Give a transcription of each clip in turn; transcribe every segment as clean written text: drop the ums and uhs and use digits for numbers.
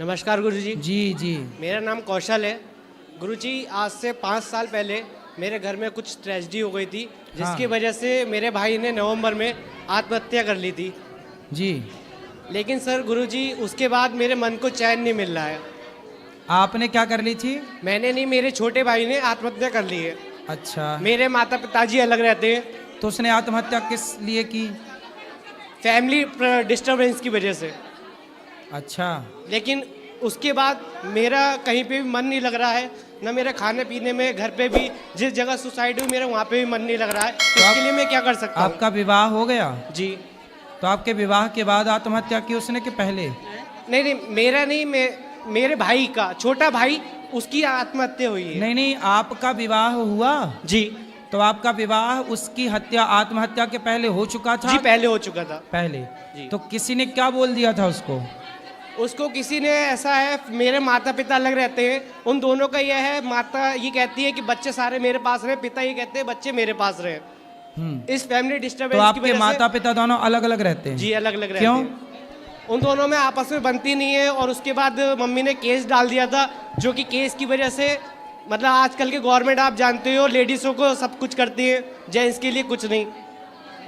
नमस्कार गुरुजी। जी जी। मेरा नाम कौशल है। गुरुजी, आज से 5 साल पहले मेरे घर में कुछ ट्रेजेडी हो गई थी, जिसकी हाँ। वजह से मेरे भाई ने नवंबर में आत्महत्या कर ली थी। जी। लेकिन सर गुरुजी, उसके बाद मेरे मन को चैन नहीं मिल रहा है। आपने क्या कर ली थी? मैंने नहीं, मेरे छोटे भाई ने आत्महत्या कर ली है। अच्छा। मेरे माता पिताजी अलग रहते हैं। तो उसने आत्महत्या किस लिए की? फैमिली डिस्टरबेंस की वजह से। अच्छा। लेकिन उसके बाद मेरा कहीं पे भी मन नहीं लग रहा है, ना मेरा खाने पीने में, घर पे भी जिस जगह सुसाइड हुई मेरा वहाँ पे भी मन नहीं लग रहा है। तो इसके लिए मैं क्या कर सकता हूँ? आपका विवाह हो गया? जी। तो आपके विवाह के बाद आत्महत्या की उसने कि पहले? नहीं नहीं, मेरा नहीं, मेरे भाई का, छोटा भाई, उसकी आत्महत्या हुई है। नहीं नहीं, आपका विवाह हुआ? जी। तो आपका विवाह उसकी हत्या आत्महत्या के पहले हो चुका था? जी, पहले हो चुका था। पहले। जी। तो किसी ने क्या बोल दिया था उसको? उसको किसी ने, ऐसा है, मेरे माता पिता अलग रहते हैं, उन दोनों का यह है, माता ये कहती है कि बच्चे सारे मेरे पास रहे, पिता ये कहते हैं बच्चे मेरे पास रहे। इस फैमिली तो डिस्टर्बेंस की आपके वजह से। माता पिता दोनों अलग अलग रहते हैं? जी, अलग अलग रहते क्यों? हैं। उन दोनों में आपस में बनती नहीं है, और उसके बाद मम्मी ने केस डाल दिया था, जो कि केस की वजह से, मतलब आजकल के गवर्नमेंट आप जानते हो, लेडीज़ों को सब कुछ करती है, जेंट्स के लिए कुछ नहीं।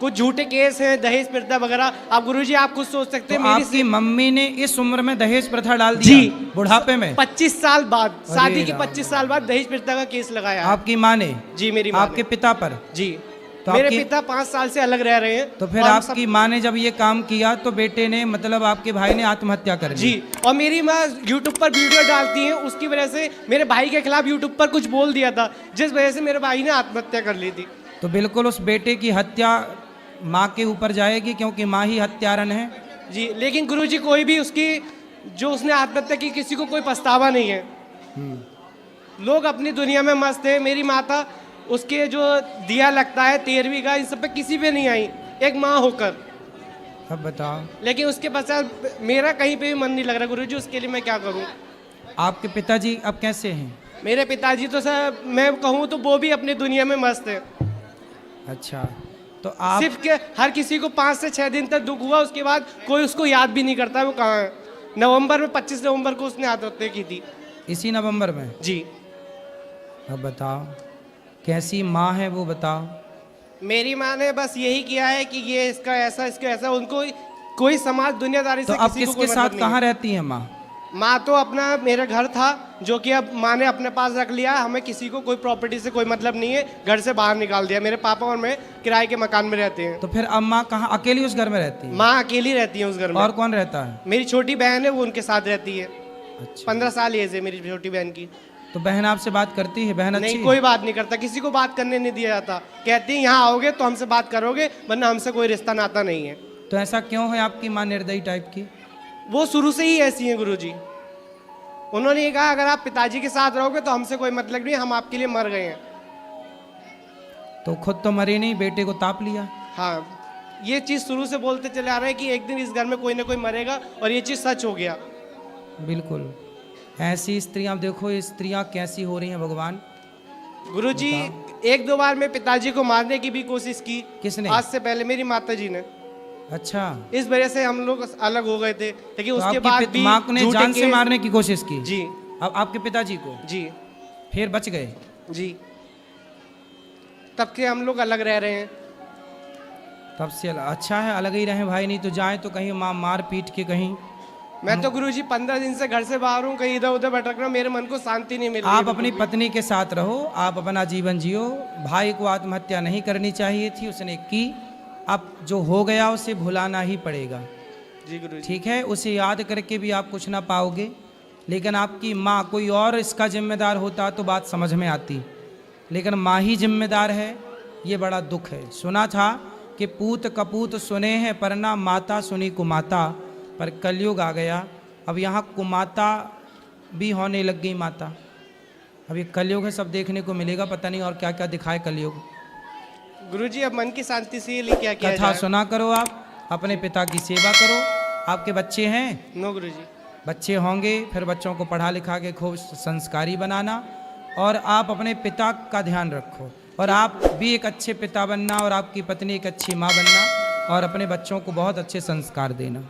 कुछ झूठे केस हैं, दहेज प्रथा वगैरह। आप गुरुजी, आप कुछ सोच सकते हैं, तो आपकी मम्मी ने इस उम्र में दहेज प्रथा डाल दिया? जी। बुढ़ापे में? 25 साल बाद, शादी की राम। 25 साल बाद दहेज प्रथा का केस लगाया है। आपकी माँ ने? जी, मेरी माँ आपके ने। पिता पर? जी। तो मेरे आपकी- पिता 5 साल से अलग रह रहे हैं। तो फिर और हम आपकी माँ ने जब ये काम किया तो बेटे ने, मतलब आपके भाई ने आत्महत्या कर ली? जी। और मेरी माँ यूट्यूब पर वीडियो डालती है, उसकी वजह से मेरे भाई के खिलाफ यूट्यूब पर कुछ बोल दिया था, जिस वजह से मेरे भाई ने आत्महत्या कर ली थी। तो बिल्कुल उस बेटे की हत्या माँ के ऊपर जाएगी, क्योंकि माँ ही हत्यारन है। जी। लेकिन गुरुजी, कोई भी उसकी, जो उसने आत्महत्या की, किसी को कोई पछतावा नहीं है। लोग अपनी दुनिया में मस्त है। मेरी माता, उसके जो दिया लगता है 13वीं का, इन सब पे किसी पे नहीं आई, एक माँ होकर। अब बताओ। लेकिन उसके पश्चात मेरा कहीं पे भी मन नहीं लग रहा गुरुजी, उसके लिए मैं क्या करूं? आपके पिताजी अब कैसे हैं? मेरे पिताजी तो सर, मैं कहूं तो वो भी अपनी दुनिया में मस्त है। अच्छा। तो आप सिर्फ के हर किसी को 5 से 6 दिन तक दुख हुआ, उसके बाद कोई उसको याद भी नहीं करता वो कहाँ है। नवंबर में 25 नवंबर को उसने आत्महत्या की थी। इसी नवंबर में? जी। अब बताओ, कैसी माँ है वो बताओ। मेरी माँ ने बस यही किया है कि ये इसका ऐसा, इसका ऐसा, उनको कोई समाज दुनियादारी तो से अब किसी को किसके कोई साथ मतलब नहीं कहाँ है। रहती है माँ? माँ तो अपना, मेरा घर था जो कि अब माँ ने अपने पास रख लिया। हमें किसी को कोई प्रॉपर्टी से कोई मतलब नहीं है, घर से बाहर निकाल दिया। मेरे पापा और मैं किराए के मकान में रहते हैं। तो फिर अब माँ कहाँ, अकेली उस घर में रहती है? माँ अकेली रहती है उस घर में। और कौन रहता है? मेरी छोटी बहन है, वो उनके साथ रहती है। अच्छा। 15 साल एज है मेरी छोटी बहन की। तो बहन आपसे बात करती है? बहन अच्छी नहीं, है? कोई बात नहीं करता, किसी को बात करने नहीं दिया जाता। कहती है यहाँ आओगे तो हमसे बात करोगे, वरना हमसे कोई रिश्ता नाता नहीं है। तो ऐसा क्यों है आपकी माँ निर्दयी टाइप की? वो शुरू से ही ऐसी हैं गुरुजी। उन्होंने ये कहा, अगर आप पिताजी के साथ रहोगे तो हमसे कोई मतलब नहीं, हम आपके लिए मर गए हैं। तो खुद तो मरे नहीं, बेटे को ताप लिया। हाँ, ये चीज़ शुरू से बोलते चले आ रहे हैं कि एक दिन इस घर में कोई ना कोई मरेगा, और ये चीज़ सच हो गया। बिल्कुल। ऐसी स्त्रियां देखो, ये स्त्रियां कैसी हो रही हैं भगवान। गुरुजी, 1-2 बार मैं पिताजी को मारने की भी कोशिश की। किसने? आज से पहले मेरी माताजी ने। अच्छा। इस वजह से हम लोग अलग हो गए थे, लेकिन तो उसके बाद भी माँ ने झूठे जान से केस- मारने की कोशिश की? जी। अब आपके पिताजी को? जी। फिर बच गए? जी। तब के हम लोग अलग रह रहे हैं। तब से अच्छा है, अलग ही रहे भाई, नहीं तो जाए तो कहीं माँ मार पीट के कहीं। मैं तो गुरुजी 15 दिन से घर से बाहर हूँ, कहीं इधर उधर भटक रहा हूँ, मेरे मन को शांति नहीं मिल रही है। आप अपनी पत्नी के साथ रहो, आप अपना जीवन जियो। भाई को आत्महत्या नहीं करनी चाहिए थी, उसने की। अब जो हो गया उसे भुलाना ही पड़ेगा। जी गुरुजी। ठीक है, उसे याद करके भी आप कुछ ना पाओगे। लेकिन आपकी माँ, कोई और इसका जिम्मेदार होता तो बात समझ में आती, लेकिन माँ ही जिम्मेदार है, ये बड़ा दुख है। सुना था कि पूत कपूत सुने हैं परना, माता सुनी कुमाता, पर कलयुग आ गया। अब यहाँ कुमाता भी होने लग गई माता। अब ये कलयुग है, सब देखने को मिलेगा, पता नहीं और क्या क्या दिखाए कलयुग। गुरुजी, अब मन की शांति से लिए क्या किया कथा जाए? सुना करो, आप अपने पिता की सेवा करो। आपके बच्चे हैं? नो गुरुजी। बच्चे होंगे, फिर बच्चों को पढ़ा लिखा के खूब संस्कारी बनाना, और आप अपने पिता का ध्यान रखो, और आप भी एक अच्छे पिता बनना, और आपकी पत्नी एक अच्छी माँ बनना, और अपने बच्चों को बहुत अच्छे संस्कार देना।